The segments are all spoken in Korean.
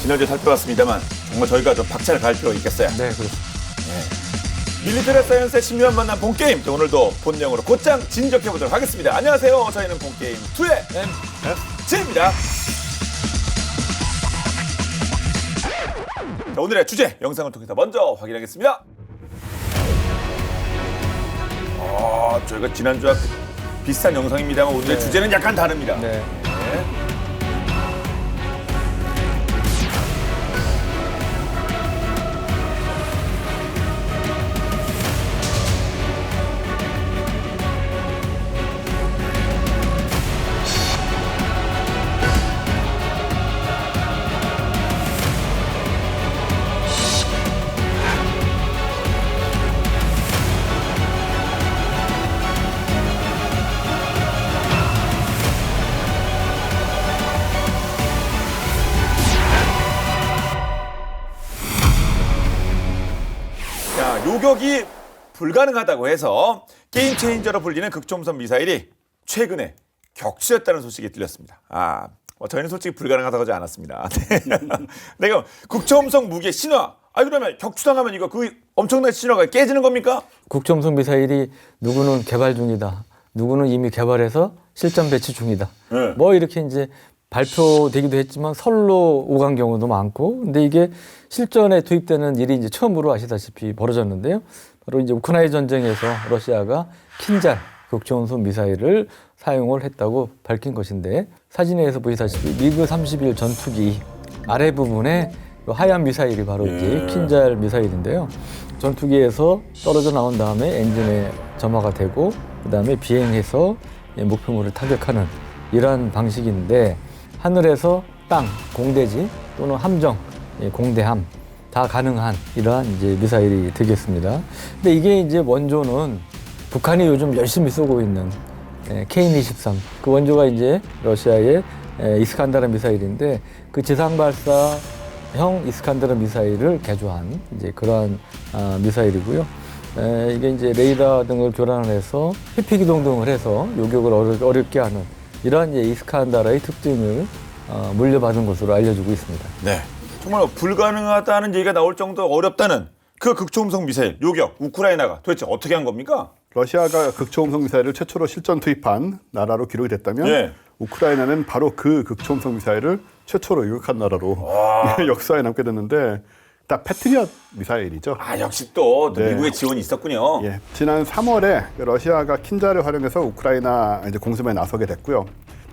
지난주에 살펴봤습니다만 정말 저희가 좀 박차를 가할 필요가 있겠어요. 네, 그렇습니다. 밀리터리 사이언스의 신비한 만남 본게임. 오늘도 본영으로 곧장 진격해보도록 하겠습니다. 안녕하세요. 저희는 본게임 2의 MFG입니다. 자, 오늘의 주제 영상을 통해서 먼저 확인하겠습니다. 저희가 지난주와 비슷한 영상입니다만 오늘의 주제는 약간 다릅니다. 네. 자, 요격이 불가능하다고 해서 게임 체인저로 불리는 극초음속 미사일이 최근에 격추했다는 소식이 들렸습니다. 저희는 솔직히 불가능하다고 하지 않았습니다. 네, 그럼 극초음속 무기의 신화. 그러면 격추당하면 이거 그 엄청난 신화가 깨지는 겁니까? 국정성 미사일이 누구는 개발 중이다. 누구는 이미 개발해서 실전 배치 중이다. 네. 뭐 이렇게 이제 발표되기도 했지만 설로 오간 경우도 많고, 근데 이게 실전에 투입되는 일이 이제 처음으로 아시다시피 벌어졌는데요. 바로 이제 우크라이나 전쟁에서 러시아가 킨잘 극초음속 미사일을 사용을 했다고 밝힌 것인데, 사진에서 보시다시피 미그 31 전투기 아래 부분에 하얀 미사일이 바로 이제 킨잘 미사일인데요. 전투기에서 떨어져 나온 다음에 엔진에 점화가 되고 그다음에 비행해서 목표물을 타격하는 이러한 방식인데, 하늘에서 땅, 공대지 또는 함정, 공대함 다 가능한 이러한 이제 미사일이 되겠습니다. 근데 이게 이제 원조는 북한이 요즘 열심히 쏘고 있는 K-23, 그 원조가 이제 러시아의 이스칸다르 미사일인데, 그 지상 발사형 이스칸다르 미사일을 개조한 이제 그러한 미사일이고요. 이게 이제 레이더 등을 교란해서 회피 기동 등을 해서 요격을 어렵게 하는 이러한 이제 이스칸다르의 특징을 물려받은 것으로 알려지고 있습니다. 네. 정말 불가능하다는 얘기가 나올 정도 어렵다는 그 극초음속 미사일 요격, 우크라이나가 도대체 어떻게 한 겁니까? 러시아가 극초음속 미사일을 최초로 실전 투입한 나라로 기록이 됐다면, 네. 우크라이나는 바로 그 극초음속 미사일을 최초로 요격한 나라로 역사에 남게 됐는데, 딱 패트리엇 미사일이죠. 역시 또 네. 미국의 지원이 있었군요. 예, 지난 3월에 러시아가 킨자를 활용해서 우크라이나 이제 공습에 나서게 됐고요.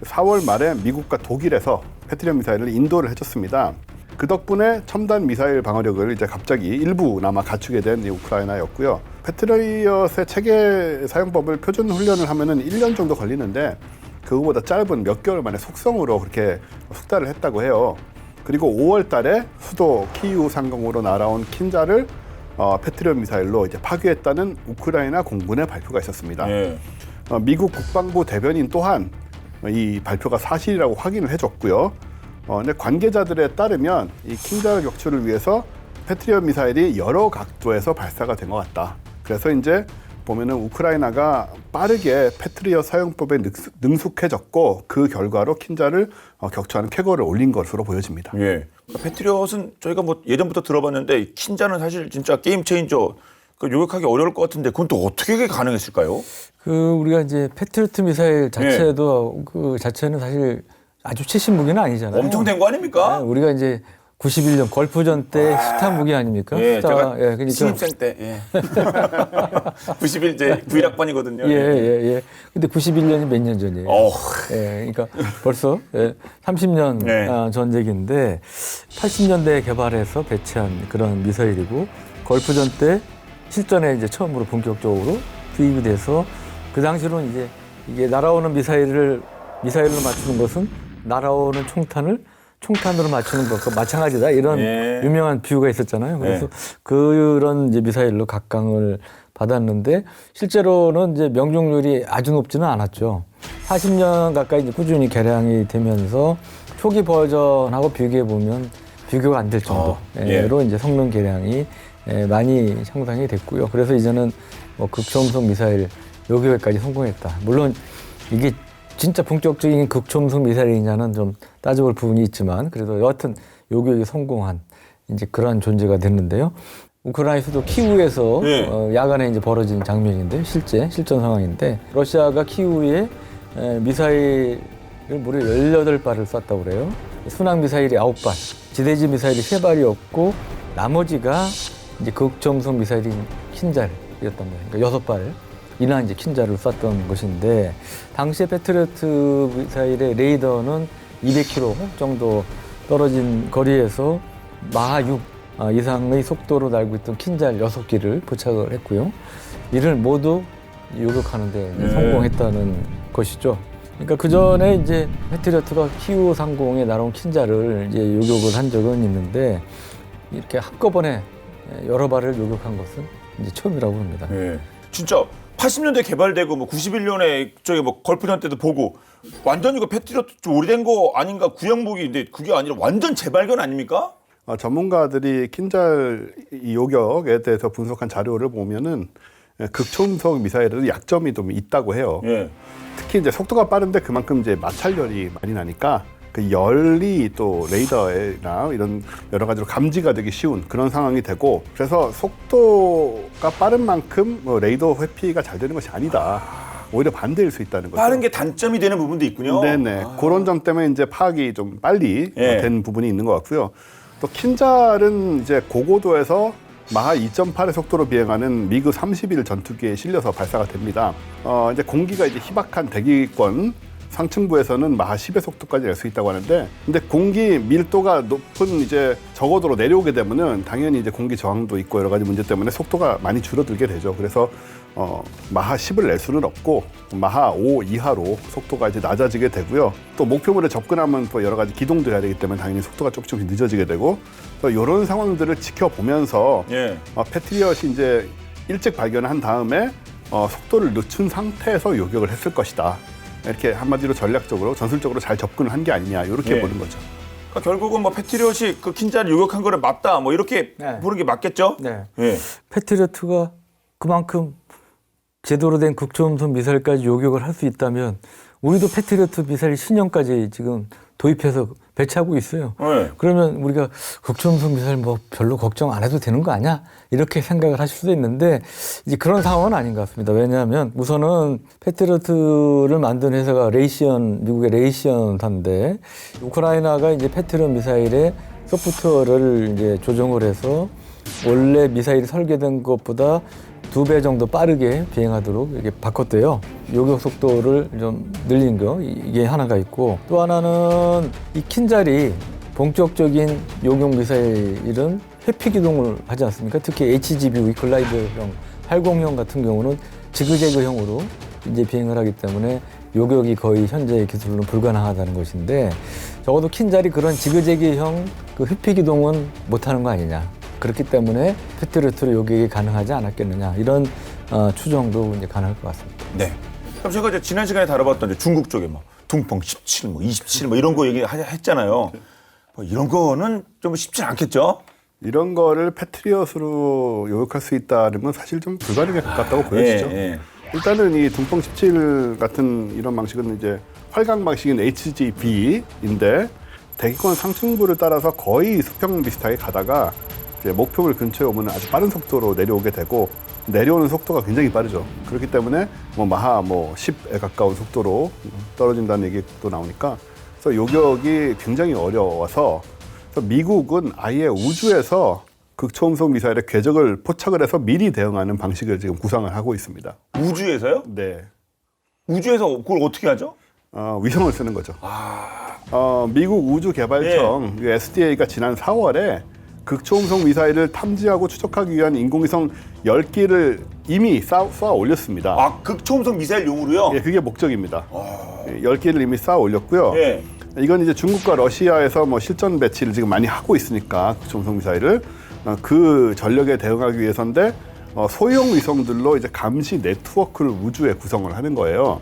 4월 말에 미국과 독일에서 패트리엇 미사일을 인도를 해줬습니다. 그 덕분에 첨단 미사일 방어력을 이제 갑자기 일부나마 갖추게 된 이 우크라이나였고요. 패트리엇의 체계 사용법을 표준 훈련을 하면은 1년 정도 걸리는데, 그거보다 짧은 몇 개월 만에 속성으로 그렇게 숙달을 했다고 해요. 그리고 5월 달에 수도 키이우 상공으로 날아온 킨자를 패트리엇 미사일로 이제 파괴했다는 우크라이나 공군의 발표가 있었습니다. 네. 미국 국방부 대변인 또한 이 발표가 사실이라고 확인을 해줬고요. 근데 관계자들에 따르면 이 킨자 격추를 위해서 패트리엇 미사일이 여러 각도에서 발사가 된 것 같다. 그래서 이제 보면은 우크라이나가 빠르게 패트리엇 사용법에 능숙해졌고, 그 결과로 킨자를 격추하는 쾌거를 올린 것으로 보여집니다. 예. 패트리엇은 저희가 뭐 예전부터 들어봤는데 킨자는 사실 진짜 게임 체인저, 요격하기 어려울 것 같은데 그건 또 어떻게 가능했을까요? 우리가 이제 패트리엇 미사일 자체도 그 자체는 사실 아주 최신 무기는 아니잖아요. 엄청 된 거 아닙니까? 우리가 이제 91년 걸프전 때 스타 무기 아닙니까? 예, 스타, 제가 그러니까 신입생 때 91 이제 91학번이거든요. 예. 근데 91년이 몇 년 전이에요. 그러니까 벌써 30년 전 얘기인데, 80년대에 개발해서 배치한 그런 미사일이고, 걸프전 때 실전에 이제 처음으로 본격적으로 투입이 돼서, 그 당시로는 이제 이게 날아오는 미사일로 맞추는 것은 날아오는 총탄으로 맞추는 것과 마찬가지다, 이런 유명한 비유가 있었잖아요. 그래서 그런 이제 미사일로 각광을 받았는데, 실제로는 이제 명중률이 아주 높지는 않았죠. 40년 가까이 이제 꾸준히 개량이 되면서 초기 버전하고 비교해 보면 비교가 안 될 정도로 이제 성능 개량이 많이 향상이 됐고요. 그래서 이제는 뭐 극초음속 미사일 요격에까지 성공했다. 물론 이게 진짜 본격적인 극초음속 미사일이냐는 좀 따져볼 부분이 있지만 그래도 여하튼 요격이 성공한 이제 그러한 존재가 됐는데요. 우크라이나에서도 키우에서 네. 야간에 이제 벌어진 장면인데 실전 상황인데 러시아가 키우에 미사일을 무려 18발을 쐈다고 그래요. 순항 미사일이 9발, 지대지 미사일이 3발이었고 나머지가 이제 극점성 미사일인 킨잘이었단 말이에요. 그러니까 6발이나 이제 킨잘을 쐈던 것인데 당시에 패트리어트 미사일의 레이더는 200km 정도 떨어진 거리에서 마하 6 이상의 속도로 날고 있던 킨잘 6기를 포착을 했고요. 이를 모두 요격하는 데 성공했다는 것이죠. 그러니까 그 전에 이제 패트리어트가 키우 상공에 날아온 킨잘을 이제 요격을 한 적은 있는데 이렇게 한꺼번에 여러 발을 요격한 것은 이제 처음이라고 합니다. 예. 진짜 80년대 개발되고 뭐 91년에 저기 뭐 걸프전 때도 보고 완전 이거 패트리어트 좀 오래된 거 아닌가 구형복인데 그게 아니라 완전 재발견 아닙니까? 전문가들이 킨잘 이 요격에 대해서 분석한 자료를 보면은 극초음속 미사일에도 약점이 좀 있다고 해요. 예. 특히 이제 속도가 빠른데 그만큼 이제 마찰열이 많이 나니까 그 열이 또 레이더나 이런 여러 가지로 감지가 되기 쉬운 그런 상황이 되고 그래서 속도가 빠른 만큼 뭐 레이더 회피가 잘 되는 것이 아니다. 오히려 반대일 수 있다는 거죠. 빠른 게 단점이 되는 부분도 있군요. 네네. 그런 점 때문에 이제 파악이 좀 빨리 예. 된 부분이 있는 것 같고요. 또 킨잘은 이제 고고도에서 마하 2.8의 속도로 비행하는 미그 31 전투기에 실려서 발사가 됩니다. 이제 공기가 이제 희박한 대기권 상층부에서는 마하 10의 속도까지 낼 수 있다고 하는데, 근데 공기 밀도가 높은 이제 저고도로 내려오게 되면은 당연히 이제 공기 저항도 있고 여러 가지 문제 때문에 속도가 많이 줄어들게 되죠. 그래서 마하 10을 낼 수는 없고 마하 5 이하로 속도가 이제 낮아지게 되고요. 또 목표물에 접근하면 또 여러 가지 기동도 해야 되기 때문에 당연히 속도가 조금씩 늦어지게 되고, 이런 상황들을 지켜보면서 예. 패트리엇이 이제 일찍 발견한 다음에 속도를 늦춘 상태에서 요격을 했을 것이다. 이렇게 한마디로 전략적으로 전술적으로 잘 접근을 한 게 아니냐 이렇게 예. 보는 거죠. 그러니까 결국은 뭐 패트리엇이 그 킨자를 요격한 거를 맞다 뭐 이렇게 네. 보는 게 맞겠죠? 네. 예. 패트리어트가 그만큼 제대로 된 극초음속 미사일까지 요격을 할 수 있다면 우리도 패트리어트 미사일 신형까지 지금 도입해서 배치하고 있어요. 네. 그러면 우리가 극초음속 미사일 뭐 별로 걱정 안 해도 되는 거 아니야? 이렇게 생각을 하실 수도 있는데 이제 그런 상황은 아닌 것 같습니다. 왜냐하면 우선은 패트리어트를 만든 회사가 레이시언, 미국의 레이시언사인데 우크라이나가 이제 패트리엇 미사일의 소프트웨어를 이제 조정을 해서 원래 미사일이 설계된 것보다 2배 정도 빠르게 비행하도록 이렇게 바꿨대요. 요격 속도를 좀 늘린 거 이게 하나가 있고, 또 하나는 이 킨잘이 본격적인 요격 미사일은 회피 기동을 하지 않습니까? 특히 HGV 글라이더형 80형 같은 경우는 지그재그형으로 이제 비행을 하기 때문에 요격이 거의 현재의 기술로는 불가능하다는 것인데, 적어도 킨잘이 그런 지그재그형 그 회피 기동은 못하는 거 아니냐. 그렇기 때문에 패트리어트로 요격이 가능하지 않았겠느냐, 이런 추정도 이제 가능할 것 같습니다. 네. 그럼 제가 이제 지난 시간에 다뤄봤던 이제 중국 쪽에 뭐 둥펑 17, 뭐 27, 뭐 이런 거 얘기했잖아요. 뭐 이런 거는 좀 쉽지 않겠죠? 이런 거를 패트리엇으로 요격할 수 있다는 건 사실 좀 불가능에 가깝다고 보여지죠. 예. 일단은 이 둥펑 17 같은 이런 방식은 이제 활강 방식인 HGV인데 대기권 상층부를 따라서 거의 수평 비슷하게 가다가 이제 목표물 근처에 오면 아주 빠른 속도로 내려오게 되고, 내려오는 속도가 굉장히 빠르죠. 그렇기 때문에 뭐 마하 10에 가까운 속도로 떨어진다는 얘기도 나오니까, 그래서 요격이 굉장히 어려워서 그래서 미국은 아예 우주에서 극초음속 미사일의 궤적을 포착을 해서 미리 대응하는 방식을 지금 구상을 하고 있습니다. 우주에서요? 네. 우주에서 그걸 어떻게 하죠? 위성을 쓰는 거죠. 미국 우주개발청 SDA가 지난 4월에 극초음속 미사일을 탐지하고 추적하기 위한 인공위성 10기를 이미 쏘아 올렸습니다. 아, 극초음속 미사일용으로요? 예, 그게 목적입니다. 10기를 이미 쏘아 올렸고요. 예. 이건 이제 중국과 러시아에서 뭐 실전 배치를 지금 많이 하고 있으니까 극초음속 미사일을 그 전력에 대응하기 위해서인데, 소형 위성들로 이제 감시 네트워크를 우주에 구성을 하는 거예요.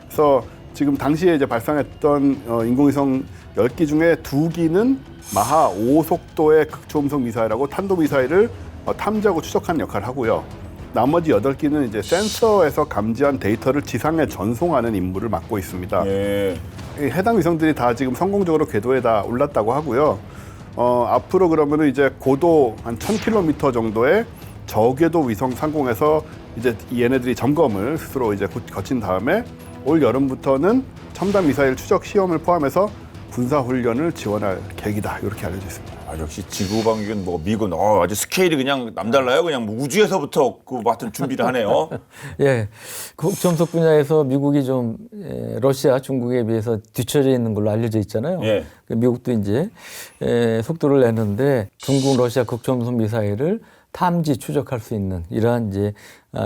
그래서 지금 당시에 이제 발사했던 인공위성 10기 중에 2기는 마하 5 속도의 극초음속 미사일하고 탄도미사일을 탐지하고 추적하는 역할을 하고요. 나머지 8기는 이제 센서에서 감지한 데이터를 지상에 전송하는 임무를 맡고 있습니다. 예. 이 해당 위성들이 다 지금 성공적으로 궤도에 다 올랐다고 하고요. 앞으로 그러면은 이제 고도 한 1,000km 정도의 저궤도 위성 상공에서 이제 얘네들이 점검을 스스로 이제 거친 다음에 올 여름부터는 첨단 미사일 추적 시험을 포함해서 군사 훈련을 지원할 계획이다. 이렇게 알려져 있습니다. 아, 역시 지구방위군 뭐 미군 아주 스케일이 그냥 남달라요. 그냥 뭐 우주에서부터 그 같은 준비를 하네요. 예, 극초음속 분야에서 미국이 좀 러시아, 중국에 비해서 뒤처져 있는 걸로 알려져 있잖아요. 예. 미국도 이제 속도를 내는데 중국, 러시아 극초음속 미사일을 탐지, 추적할 수 있는 이러한 이제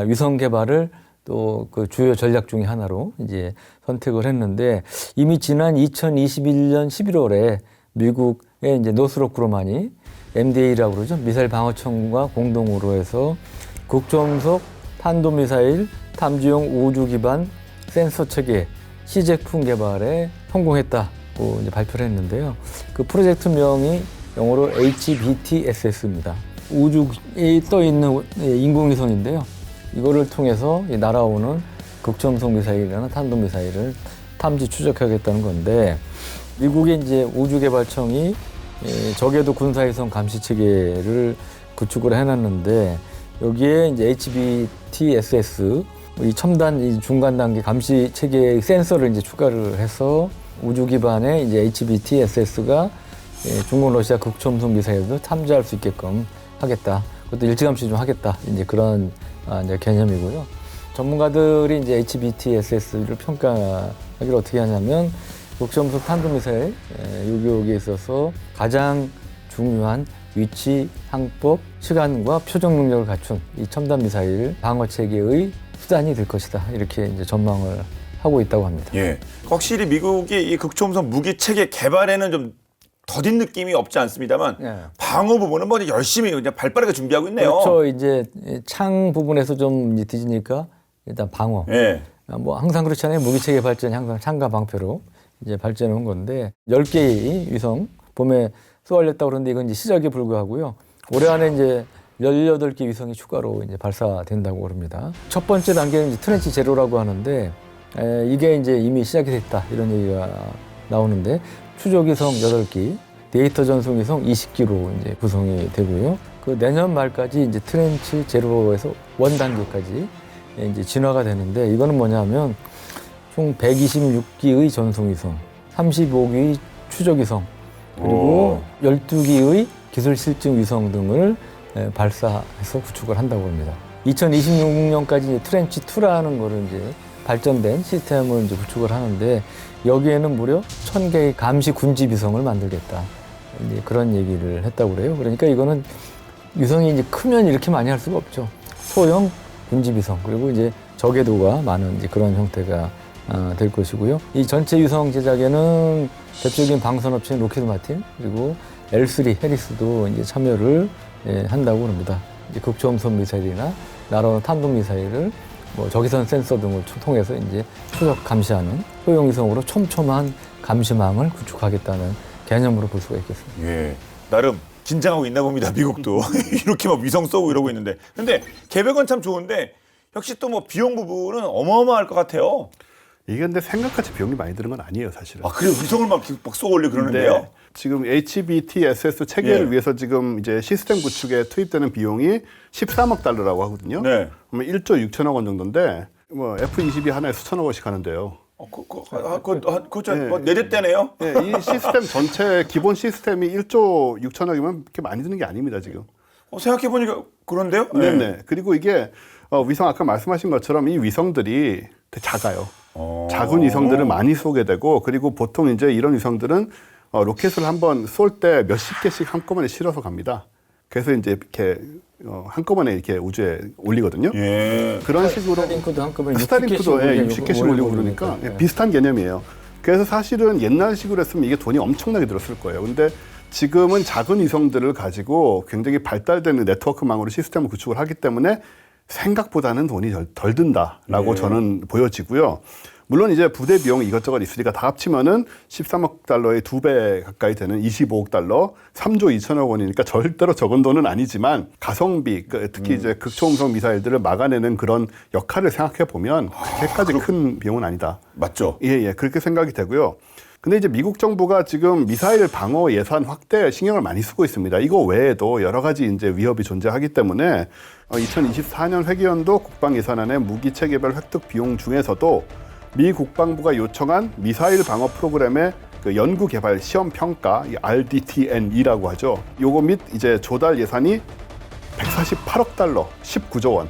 위성 개발을 또 그 주요 전략 중에 하나로 이제 선택을 했는데 이미 지난 2021년 11월에 미국의 이제 노스롭 그루만이 MDA라고 그러죠. 미사일 방어청과 공동으로 해서 극초음속 탄도미사일 탐지용 우주 기반 센서 체계 시제품 개발에 성공했다고 이제 발표를 했는데요. 그 프로젝트명이 영어로 HBTSS입니다. 우주에 떠 있는 인공위성인데요. 이거를 통해서 날아오는 극초음속 미사일이나 탄도미사일을 탐지 추적하겠다는 건데 미국의 이제 우주개발청이 저궤도 군사위성 감시 체계를 구축을 해놨는데 여기에 이제 HBTSS 이 첨단 이 중간 단계 감시 체계의 센서를 이제 추가를 해서 우주 기반의 이제 HBTSS가 중국, 러시아 극초음속 미사일도 탐지할 수 있게끔 하겠다. 그것도 일찌감치 좀 하겠다. 이제 그런 이제 개념이고요. 전문가들이 이제 HBTSS를 평가하기를 어떻게 하냐면 극초음속 탄도미사일 요격에 있어서 가장 중요한 위치, 항법, 시간과 표적 능력을 갖춘 이 첨단 미사일 방어 체계의 수단이 될 것이다. 이렇게 이제 전망을 하고 있다고 합니다. 예. 확실히 미국이 이 극초음속 무기 체계 개발에는 좀 더딘 느낌이 없지 않습니다만 예. 방어 부분은 뭐 열심히 그냥 발빠르게 준비하고 있네요. 그렇죠. 이제 창 부분에서 좀 이제 뒤지니까 일단 방어. 예. 뭐 항상 그렇잖아요. 무기 체계 발전이 항상 창과 방패로 이제 발전해 온 건데 10개의 위성 봄에 쏘아올렸다고 그러는데 이건 이제 시작에 불과하고요. 올해 안에 이제 18개 위성이 추가로 이제 발사된다고 그럽니다. 첫 번째 단계는 이제 트렌치 제로라고 하는데 이게 이제 이미 시작이 됐다 이런 얘기가 나오는데 추적 위성 8기, 데이터 전송 위성 20기로 이제 구성이 되고요. 그 내년 말까지 이제 트렌치 제로에서 원 단계까지 이제 진화가 되는데 이거는 뭐냐면 총 126기의 전송 위성, 35기의 추적 위성, 그리고 12기의 기술 실증 위성 등을 발사해서 구축을 한다고 합니다. 2026년까지 이제 트렌치 2라는 거를 이제 발전된 시스템을 이제 구축을 하는데 여기에는 무려 1000개의 감시 군집 위성을 만들겠다. 이제 그런 얘기를 했다고 그래요. 그러니까 이거는 위성이 이제 크면 이렇게 많이 할 수가 없죠. 소형 군집 위성 그리고 이제 저궤도가 많은 이제 그런 형태가 될 것이고요. 이 전체 위성 제작에는 대표적인 방산업체인 로키드 마틴 그리고 L3 해리스도 이제 참여를 한다고 합니다. 이제 극초음속 미사일이나 날아오는 탄도 미사일을 뭐 적외선 센서 등을 통해서 이제 추적 감시하는 소형 위성으로 촘촘한 감시망을 구축하겠다는 개념으로 볼 수가 있겠습니다. 예. 나름 긴장하고 있나 봅니다. 미국도 이렇게 막 위성 쏘고 이러고 있는데. 근데 계획은 참 좋은데 역시 또 뭐 비용 부분은 어마어마할 것 같아요. 이게 근데 생각같이 비용이 많이 드는 건 아니에요, 사실은. 아, 그래 위성을 막 쏘올려 그러는데요. 지금 HBTSS 체계를 예. 위해서 지금 이제 시스템 구축에 투입되는 비용이 13억 달러라고 하거든요. 네. 그러면 1조 6천억 원 정도인데 뭐 F-22 하나에 수천억 원씩 하는데요. 그거 예. 뭐 내렸대네요. 예, 이 시스템 전체 기본 시스템이 1조 6천억이면 그렇게 많이 드는 게 아닙니다, 지금. 생각해 보니까 그런데요. 네네. 그리고 이게 위성 아까 말씀하신 것처럼 이 위성들이 되게 작아요. 작은 위성들을 많이 쏘게 되고 그리고 보통 이제 이런 위성들은 로켓을 한번 쏠 때 몇십 개씩 한꺼번에 실어서 갑니다. 그래서 이제 이렇게 한꺼번에 이렇게 우주에 올리거든요. 예. 그런 식으로 스타링크도 한꺼번에 스타링크도 60개씩 올리고 그러니까 비슷한 개념이에요. 그래서 사실은 옛날식으로 했으면 이게 돈이 엄청나게 들었을 거예요. 근데 지금은 작은 위성들을 가지고 굉장히 발달된 네트워크망으로 시스템을 구축을 하기 때문에 생각보다는 돈이 덜 든다라고 예. 저는 보여지고요. 물론 이제 부대 비용 이것저것 있으니까 다 합치면은 13억 달러의 2배 가까이 되는 25억 달러, 3조 2천억 원이니까 절대로 적은 돈은 아니지만 가성비, 특히 이제 극초음속 미사일들을 막아내는 그런 역할을 생각해 보면 그렇게까지 큰 비용은 아니다. 맞죠? 예, 그렇게 생각이 되고요. 근데 이제 미국 정부가 지금 미사일 방어 예산 확대에 신경을 많이 쓰고 있습니다. 이거 외에도 여러 가지 이제 위협이 존재하기 때문에 2024년 회계연도 국방 예산안의 무기 체계별 획득 비용 중에서도 미 국방부가 요청한 미사일 방어 프로그램의 그 연구 개발 시험 평가 RDT&E라고 하죠. 요거 및 이제 조달 예산이 148억 달러, 19조 원.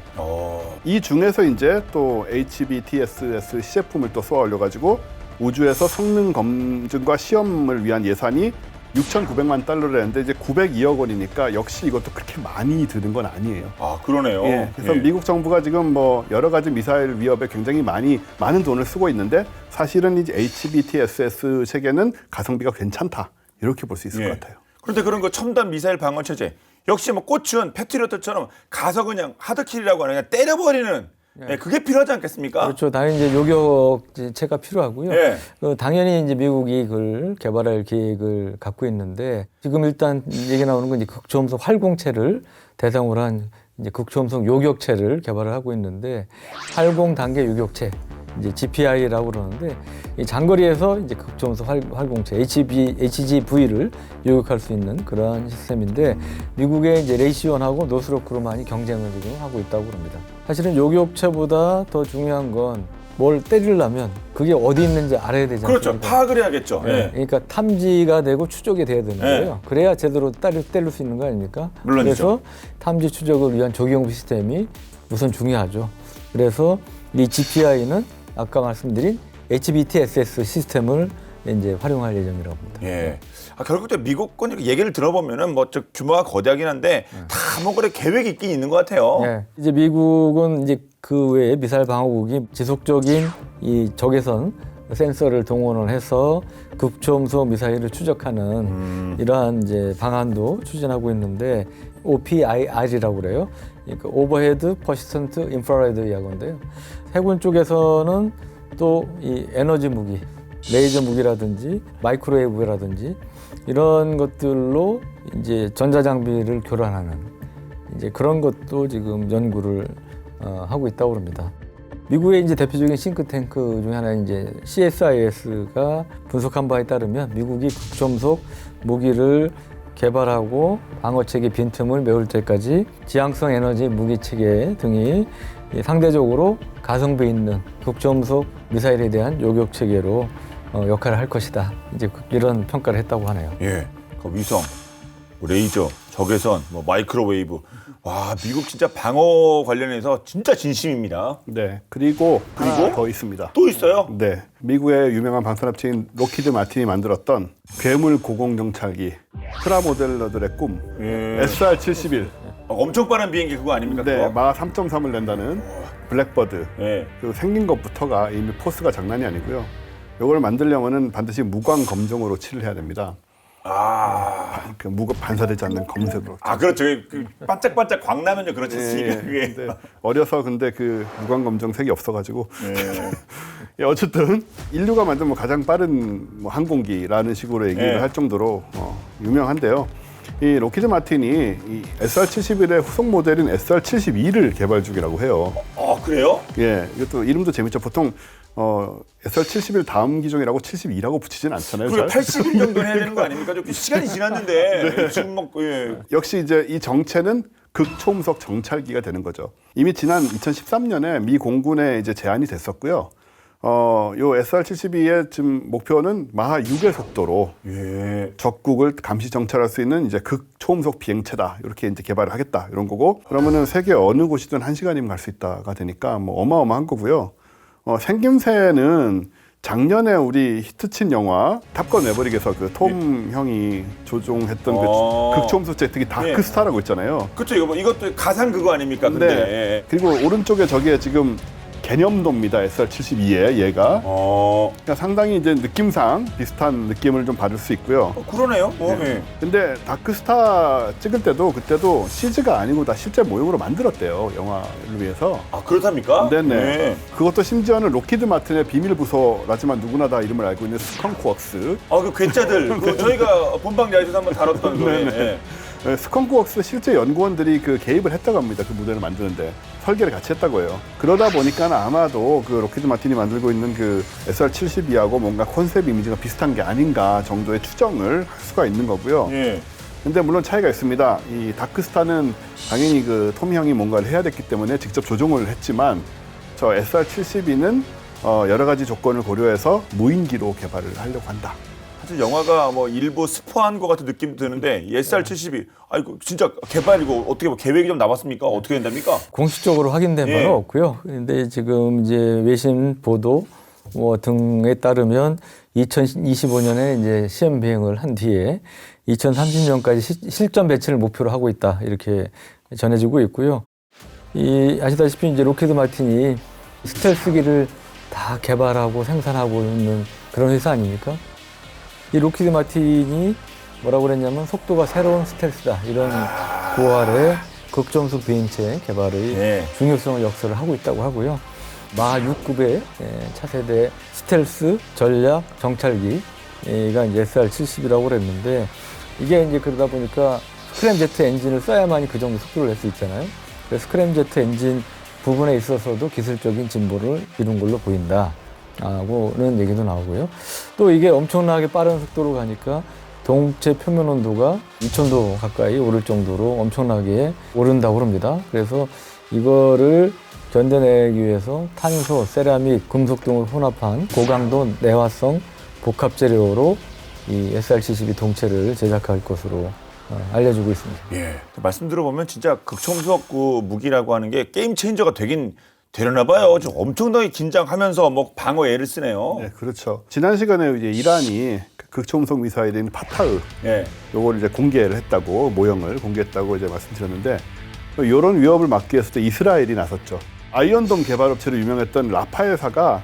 이 중에서 이제 또 HBTSS 시제품을 또 쏘아 올려가지고 우주에서 성능 검증과 시험을 위한 예산이 6,900만 달러를 했는데 이제 902억 원이니까 역시 이것도 그렇게 많이 드는 건 아니에요. 아, 그러네요. 예, 그래서 예. 미국 정부가 지금 뭐 여러 가지 미사일 위협에 굉장히 많은 돈을 쓰고 있는데 사실은 이제 HBTSS 체계는 가성비가 괜찮다 이렇게 볼 수 있을 예. 것 같아요. 그런데 그런 거 첨단 미사일 방어 체제 역시 뭐 꽃은 패트리어트처럼 가서 그냥 하드킬이라고 하는 그냥 때려버리는 예, 그게 필요하지 않겠습니까? 그렇죠. 당연히 이제 요격체가 필요하고요. 예. 당연히 이제 미국이 그걸 개발할 계획을 갖고 있는데 지금 일단 얘기 나오는 건 이제 극초음속 활공체를 대상으로 한 이제 극초음속 요격체를 개발을 하고 있는데 활공 단계 요격체 이제 GPI라고 그러는데 이 장거리에서 이제 극초음속 활공체 HGV를 요격할 수 있는 그런 시스템인데 미국의 이제 레이시온하고 노스롭 그루만이 경쟁을 지금 하고 있다고 합니다. 사실은 요격체보다 더 중요한 건 뭘 때리려면 그게 어디 있는지 알아야 되지 않습니까? 그렇죠. 파악을 해야겠죠. 네. 예. 그러니까 탐지가 되고 추적이 돼야 되는 거예요. 그래야 제대로 때릴 수 있는 거 아닙니까? 물론이죠. 그래서 탐지 추적을 위한 조기용 시스템이 우선 중요하죠. 그래서 이 GPI는 아까 말씀드린 HBTSS 시스템을 이제 활용할 예정이라고 합니다. 예. 결국 또 미국 건 얘기를 들어보면은 뭐 저 규모가 거대하긴 한데 다 뭐 그래 계획이 있긴 있는 것 같아요. 네. 이제 미국은 이제 그 외에 미사일 방어국이 지속적인 이 적외선 센서를 동원을 해서 극초음속 미사일을 추적하는 이러한 이제 방안도 추진하고 있는데 OPIR이라고 그래요. 그러니까 오버헤드 퍼시스턴트 인프라레드 야구인데요. 해군 쪽에서는 또 이 에너지 무기, 레이저 무기라든지 마이크로웨이브라든지 이런 것들로 이제 전자장비를 교란하는 이제 그런 것도 지금 연구를 하고 있다고 합니다. 미국의 이제 대표적인 싱크탱크 중에 하나인 이제 CSIS가 분석한 바에 따르면 미국이 극초음속 무기를 개발하고 방어체계 빈틈을 메울 때까지 지향성 에너지 무기체계 등이 상대적으로 가성비 있는 극초음속 미사일에 대한 요격체계로 역할을 할 것이다. 이제 이런 평가를 했다고 하네요. 예. 그 위성, 뭐 레이저, 적외선, 뭐 마이크로웨이브. 와, 미국 진짜 방어 관련해서 진짜 진심입니다. 네. 그리고 하나 더 있습니다. 또 있어요? 네. 미국의 유명한 방산업체인 로키드 마틴이 만들었던 괴물 고공정찰기 프라모델러들의 꿈 예. SR-71. 엄청 빠른 비행기 그거 아닙니까? 네, 그거? 마 3.3을 낸다는 블랙버드. 예. 그 생긴 것부터가 이미 포스가 장난이 아니고요. 이걸 만들려면은 반드시 무광 검정으로 칠을 해야 됩니다. 그 반사되지 않는 검색으로. 그렇죠. 그 반짝반짝 광나면요 그렇지 않습니까? 그게. 네. 어려서 근데 그 무광 검정 색이 없어가지고. 예. 예, 어쨌든 인류가 만든 뭐 가장 빠른 뭐 항공기라는 식으로 얘기를 예. 할 정도로 유명한데요. 이 로키드 마틴이 이 SR-71의 후속 모델인 SR-72를 개발 중이라고 해요. 그래요? 예, 이것도 이름도 재밌죠. 보통 SR-71 다음 기종이라고 72라고 붙이진 않잖아요. 그래 잘. 80일 정도 해야 되는 거 아닙니까? 좀 시간이 지났는데 지금 막 예. 역시 이제 이 정체는 극초음속 정찰기가 되는 거죠. 이미 지난 2013년에 미 공군에 이제 제안이 됐었고요. 요 SR-72의 지금 목표는 마하 6의 속도로 예. 적국을 감시 정찰할 수 있는 이제 극초음속 비행체다. 이렇게 이제 개발을 하겠다. 이런 거고. 그러면은 세계 어느 곳이든 1시간이면 갈 수 있다가 되니까 뭐 어마어마한 거고요. 생김새는 작년에 우리 히트친 영화 탑건 매버릭에서 그 톰 형이 조종했던 그 극초음속 제트기 다크 스타라고 있잖아요. 그렇죠. 이것도 가상 그거 아닙니까? 근데 네. 그리고 오른쪽에 저게 지금 개념도입니다. SR-72에 얘가. 그러니까 상당히 이제 느낌상 비슷한 느낌을 좀 받을 수 있고요. 그러네요. 예. 근데 다크스타 찍을 때도 그때도 CG가 아니고 다 실제 모형으로 만들었대요. 영화를 위해서. 아, 그렇답니까? 네네. 네. 그것도 심지어는 로키드 마틴의 비밀 부서라지만 누구나 다 이름을 알고 있는 스컹크웍스. 그 괴짜들. 저희가 본방 야에서 한번 다뤘던 거예요. 네네. 네, 스컹크웍스 실제 연구원들이 그 개입을 했다고 합니다. 그 무대를 만드는데 설계를 같이 했다고 해요. 그러다 보니까 아마도 그 로키드 마틴이 만들고 있는 그 SR-72하고 뭔가 컨셉 이미지가 비슷한 게 아닌가 정도의 추정을 할 수가 있는 거고요. 예. 근데 물론 차이가 있습니다. 이 다크스타는 당연히 그 톰 형이 뭔가를 해야 됐기 때문에 직접 조종을 했지만 저 SR-72는 여러 가지 조건을 고려해서 무인기로 개발을 하려고 한다. 사실 영화가 뭐 일부 스포한 것 같은 느낌이 드는데 SR-72 이거 진짜 개발이고 어떻게 뭐 계획이 좀 나왔습니까? 어떻게 된답니까? 공식적으로 확인된 예. 바는 없고요. 근데 지금 이제 외신 보도 등에 따르면 2025년에 이제 시험 비행을 한 뒤에 2030년까지 실전 배치를 목표로 하고 있다 이렇게 전해지고 있고요. 아시다시피 이제 로키드 마틴이 스텔스기를 다 개발하고 생산하고 있는 그런 회사 아닙니까? 이 로키드 마틴이 뭐라고 그랬냐면 속도가 새로운 스텔스다 이런 구할의 극점속 비행체 개발의 예. 중요성을 역설을 하고 있다고 하고요. 마 6급의 차세대 스텔스 전략 정찰기가 이제 SR-70이라고 그랬는데 이게 이제 그러다 보니까 스크램제트 엔진을 써야만이 그 정도 속도를 낼 수 있잖아요. 그래서 스크램제트 엔진 부분에 있어서도 기술적인 진보를 이룬 걸로 보인다. 하고는 얘기도 나오고요. 또 이게 엄청나게 빠른 속도로 가니까 동체 표면 온도가 2000도 가까이 오를 정도로 엄청나게 오른다고 합니다. 그래서 이거를 견뎌내기 위해서 탄소, 세라믹, 금속 등을 혼합한 고강도 내화성 복합 재료로 이 SR-72 동체를 제작할 것으로 알려지고 있습니다. 예. 말씀 들어보면 진짜 극청속 무기라고 하는 게 게임 체인저가 되긴 되려나 봐요. 좀 엄청나게 긴장하면서 뭐 방어애를 쓰네요. 네, 그렇죠. 지난 시간에 이제 이란이 극초음속 미사일인 파타흐 예. 요걸 이제 공개를 했다고 모형을 공개했다고 이제 말씀드렸는데 이런 위협을 막기 위해서 이스라엘이 나섰죠. 아이언돔 개발업체로 유명했던 라파엘사가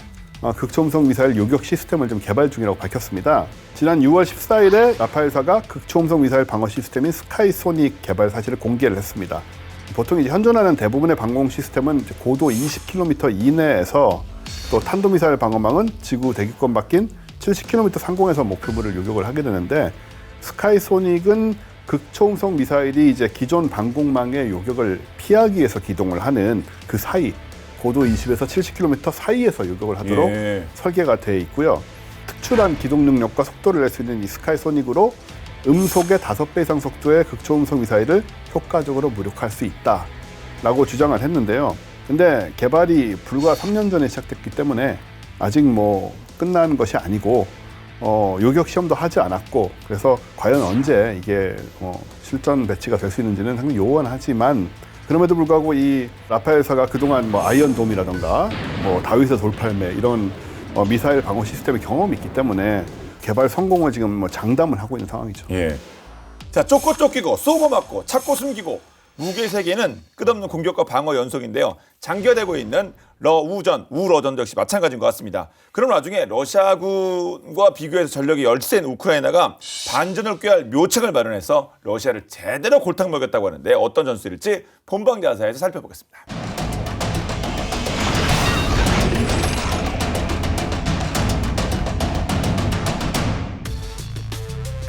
극초음속 미사일 요격 시스템을 좀 개발 중이라고 밝혔습니다. 지난 6월 14일에 라파엘사가 극초음속 미사일 방어 시스템인 스카이소닉 개발 사실을 공개를 했습니다. 보통 이제 현존하는 대부분의 방공 시스템은 이제 고도 20km 이내에서 또 탄도미사일 방어망은 지구 대기권 밖인 70km 상공에서 목표물을 요격을 하게 되는데 스카이소닉은 극초음속 미사일이 이제 기존 방공망의 요격을 피하기 위해서 기동을 하는 그 사이 고도 20에서 70km 사이에서 요격을 하도록 예. 설계가 되어 있고요. 특출한 기동 능력과 속도를 낼 수 있는 이 스카이소닉으로 음속의 5배 이상 속도의 극초음속 미사일을 효과적으로 무력화할 수 있다라고 주장을 했는데요. 근데 개발이 불과 3년 전에 시작됐기 때문에 아직 뭐 끝난 것이 아니고 요격 시험도 하지 않았고 그래서 과연 언제 이게 실전 배치가 될 수 있는지는 상당히 요원하지만 그럼에도 불구하고 이 라파엘사가 그동안 뭐 아이언돔이라던가 뭐 다윗의 돌팔매 이런 미사일 방어 시스템의 경험이 있기 때문에 개발 성공을 지금 뭐 장담을 하고 있는 상황이죠. 예. 자, 쫓고 쫓기고 쏘고 맞고 찾고 숨기고 무기의 세계는 끝없는 공격과 방어 연속인데요. 장기화되고 있는 우러전 역시 마찬가지인 것 같습니다. 그런 와중에 러시아군과 비교해서 전력이 열세인 우크라이나가 반전을 꾀할 묘책을 마련해서 러시아를 제대로 골탕 먹였다고 하는데 어떤 전술일지 본방 자사에서 살펴보겠습니다.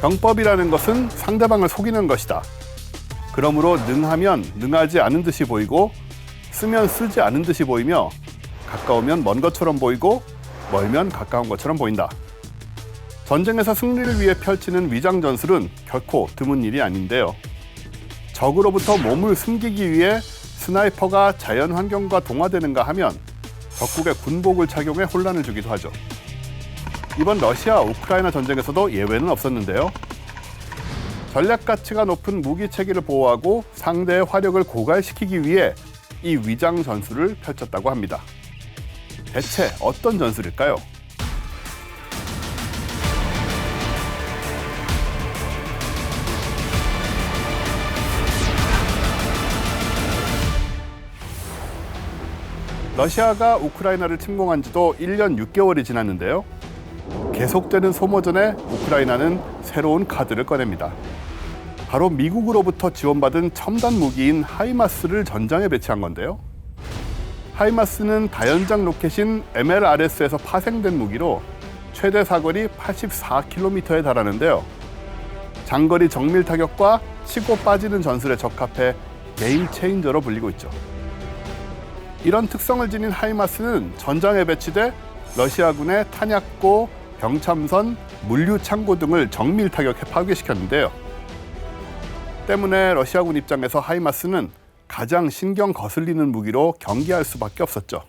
병법이라는 것은 상대방을 속이는 것이다. 그러므로 능하면 능하지 않은 듯이 보이고 쓰면 쓰지 않은 듯이 보이며 가까우면 먼 것처럼 보이고 멀면 가까운 것처럼 보인다. 전쟁에서 승리를 위해 펼치는 위장 전술은 결코 드문 일이 아닌데요. 적으로부터 몸을 숨기기 위해 스나이퍼가 자연 환경과 동화되는가 하면 적국의 군복을 착용해 혼란을 주기도 하죠. 이번 러시아 우크라이나 전쟁에서도 예외는 없었는데요. 전략 가치가 높은 무기 체계를 보호하고 상대의 화력을 고갈시키기 위해 이 위장 전술을 펼쳤다고 합니다. 대체 어떤 전술일까요? 러시아가 우크라이나를 침공한 지도 1년 6개월이 지났는데요. 계속되는 소모전에 우크라이나는 새로운 카드를 꺼냅니다. 바로 미국으로부터 지원받은 첨단 무기인 하이마스를 전장에 배치한 건데요. 하이마스는 다연장 로켓인 MLRS에서 파생된 무기로 최대 사거리 84km에 달하는데요. 장거리 정밀 타격과 치고 빠지는 전술에 적합해 게임 체인저로 불리고 있죠. 이런 특성을 지닌 하이마스는 전장에 배치돼 러시아군의 탄약고, 병참선, 물류 창고 등을 정밀 타격해 파괴시켰는데요. 때문에 러시아군 입장에서 하이마스는 가장 신경 거슬리는 무기로 경계할 수밖에 없었죠.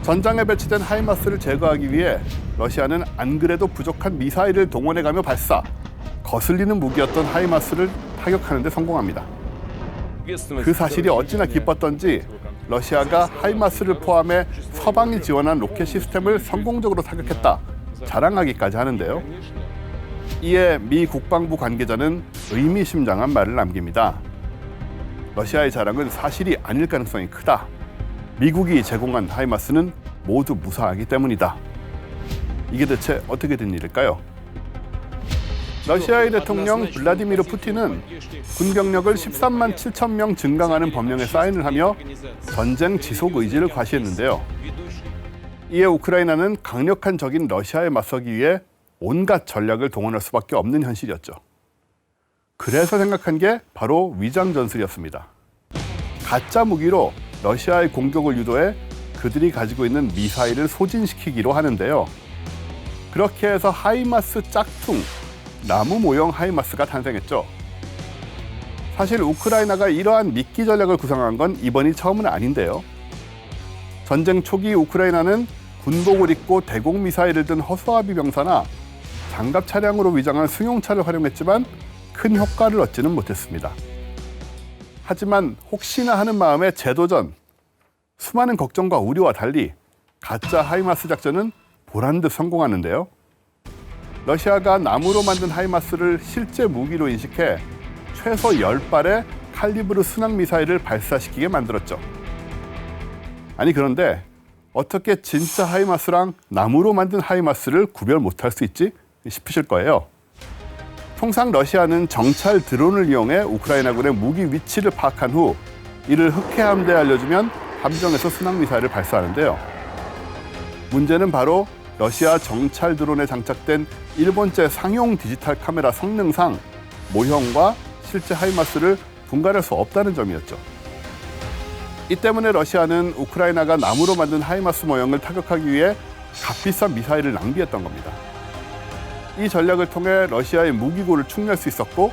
전장에 배치된 하이마스를 제거하기 위해 러시아는 안 그래도 부족한 미사일을 동원해가며 발사, 거슬리는 무기였던 하이마스를 타격하는 데 성공합니다. 그 사실이 어찌나 기뻤던지 러시아가 하이마스를 포함해 서방이 지원한 로켓 시스템을 성공적으로 타격했다 자랑하기까지 하는데요. 이에 미 국방부 관계자는 의미심장한 말을 남깁니다. 러시아의 자랑은 사실이 아닐 가능성이 크다. 미국이 제공한 하이마스는 모두 무사하기 때문이다. 이게 대체 어떻게 된 일일까요? 러시아의 대통령 블라디미르 푸틴은 군병력을 13만 7천 명 증강하는 법령에 사인을 하며 전쟁 지속 의지를 과시했는데요. 이에 우크라이나는 강력한 적인 러시아에 맞서기 위해 온갖 전략을 동원할 수밖에 없는 현실이었죠. 그래서 생각한 게 바로 위장 전술이었습니다. 가짜 무기로 러시아의 공격을 유도해 그들이 가지고 있는 미사일을 소진시키기로 하는데요. 그렇게 해서 하이마스 짝퉁, 나무 모형 하이마스가 탄생했죠. 사실 우크라이나가 이러한 미끼 전략을 구상한 건 이번이 처음은 아닌데요. 전쟁 초기 우크라이나는 군복을 입고 대공 미사일을 든 허수아비 병사나 장갑 차량으로 위장한 승용차를 활용했지만 큰 효과를 얻지는 못했습니다. 하지만 혹시나 하는 마음에 재도전, 수많은 걱정과 우려와 달리 가짜 하이마스 작전은 보란듯 성공하는데요. 러시아가 나무로 만든 하이마스를 실제 무기로 인식해 최소 10발의 칼리브르 순항 미사일을 발사시키게 만들었죠. 아니 그런데 어떻게 진짜 하이마스랑 나무로 만든 하이마스를 구별 못할 수 있지? 싶으실 거예요. 통상 러시아는 정찰 드론을 이용해 우크라이나군의 무기 위치를 파악한 후 이를 흑해 함대에 알려주면 함정에서 순항 미사일을 발사하는데요. 문제는 바로 러시아 정찰 드론에 장착된 일본제 상용 디지털 카메라 성능상 모형과 실제 하이마스를 분간할 수 없다는 점이었죠. 이 때문에 러시아는 우크라이나가 나무로 만든 하이마스 모형을 타격하기 위해 값비싼 미사일을 낭비했던 겁니다. 이 전략을 통해 러시아의 무기고를 축낼 수 있었고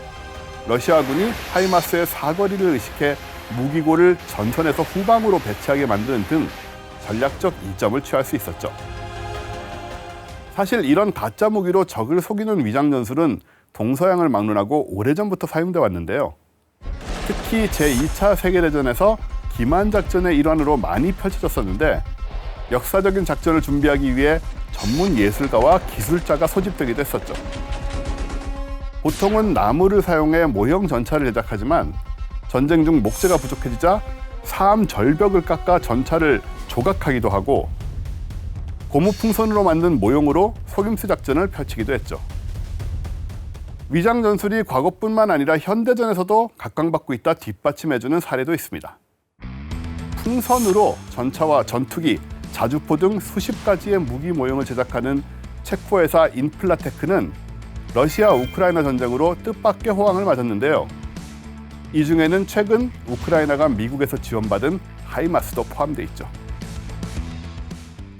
러시아군이 하이마스의 사거리를 의식해 무기고를 전선에서 후방으로 배치하게 만드는 등 전략적 이점을 취할 수 있었죠. 사실 이런 가짜 무기로 적을 속이는 위장 전술은 동서양을 막론하고 오래전부터 사용돼 왔는데요. 특히 제2차 세계대전에서 기만 작전의 일환으로 많이 펼쳐졌었는데 역사적인 작전을 준비하기 위해 전문 예술가와 기술자가 소집되기도 했었죠. 보통은 나무를 사용해 모형 전차를 제작하지만 전쟁 중 목재가 부족해지자 사암 절벽을 깎아 전차를 조각하기도 하고 고무풍선으로 만든 모형으로 속임수 작전을 펼치기도 했죠. 위장 전술이 과거뿐만 아니라 현대전에서도 각광받고 있다 뒷받침해주는 사례도 있습니다. 풍선으로 전차와 전투기, 자주포 등 수십 가지의 무기 모형을 제작하는 체코 회사 인플라테크는 러시아 우크라이나 전쟁으로 뜻밖의 호황을 맞았는데요. 이 중에는 최근 우크라이나가 미국에서 지원받은 하이마스도 포함되어 있죠.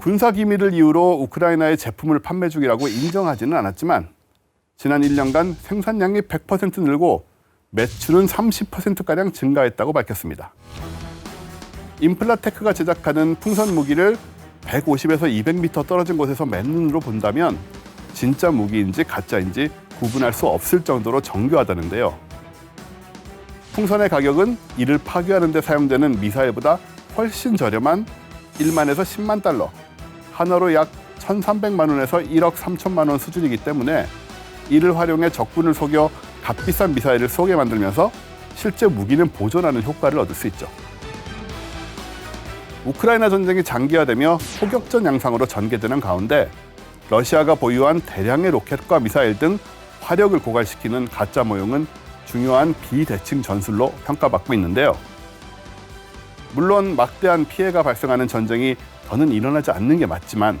군사 기밀을 이유로 우크라이나의 제품을 판매 중이라고 인정하지는 않았지만 지난 1년간 생산량이 100% 늘고 매출은 30%가량 증가했다고 밝혔습니다. 인플라테크가 제작하는 풍선 무기를 150에서 200m 떨어진 곳에서 맨눈으로 본다면 진짜 무기인지 가짜인지 구분할 수 없을 정도로 정교하다는데요. 풍선의 가격은 이를 파괴하는 데 사용되는 미사일보다 훨씬 저렴한 1만에서 10만 달러, 한화로 약 1,300만 원에서 1억 3천만 원 수준이기 때문에 이를 활용해 적군을 속여 값비싼 미사일을 쏘게 만들면서 실제 무기는 보존하는 효과를 얻을 수 있죠. 우크라이나 전쟁이 장기화되며 포격전 양상으로 전개되는 가운데 러시아가 보유한 대량의 로켓과 미사일 등 화력을 고갈시키는 가짜 모형은 중요한 비대칭 전술로 평가받고 있는데요. 물론 막대한 피해가 발생하는 전쟁이 더는 일어나지 않는 게 맞지만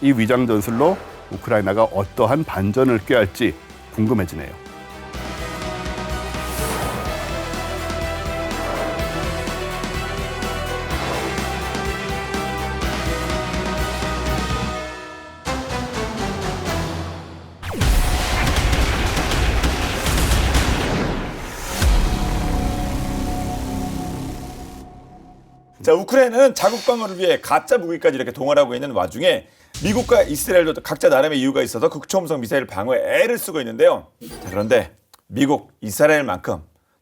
이 위장 전술로 우크라이나가 어떠한 반전을 꾀할지 궁금해지네요. 자, 우크라이나는 자국 방어를 위해 가짜 무기까지 이렇게 동원하고 있는 와중에 미국과 이스라엘도 각자 나름의 이유가 있어서 극초음속 미사일 방어에 애를 쓰고 있는데요. 자, 그런데 미국, 이스라엘만큼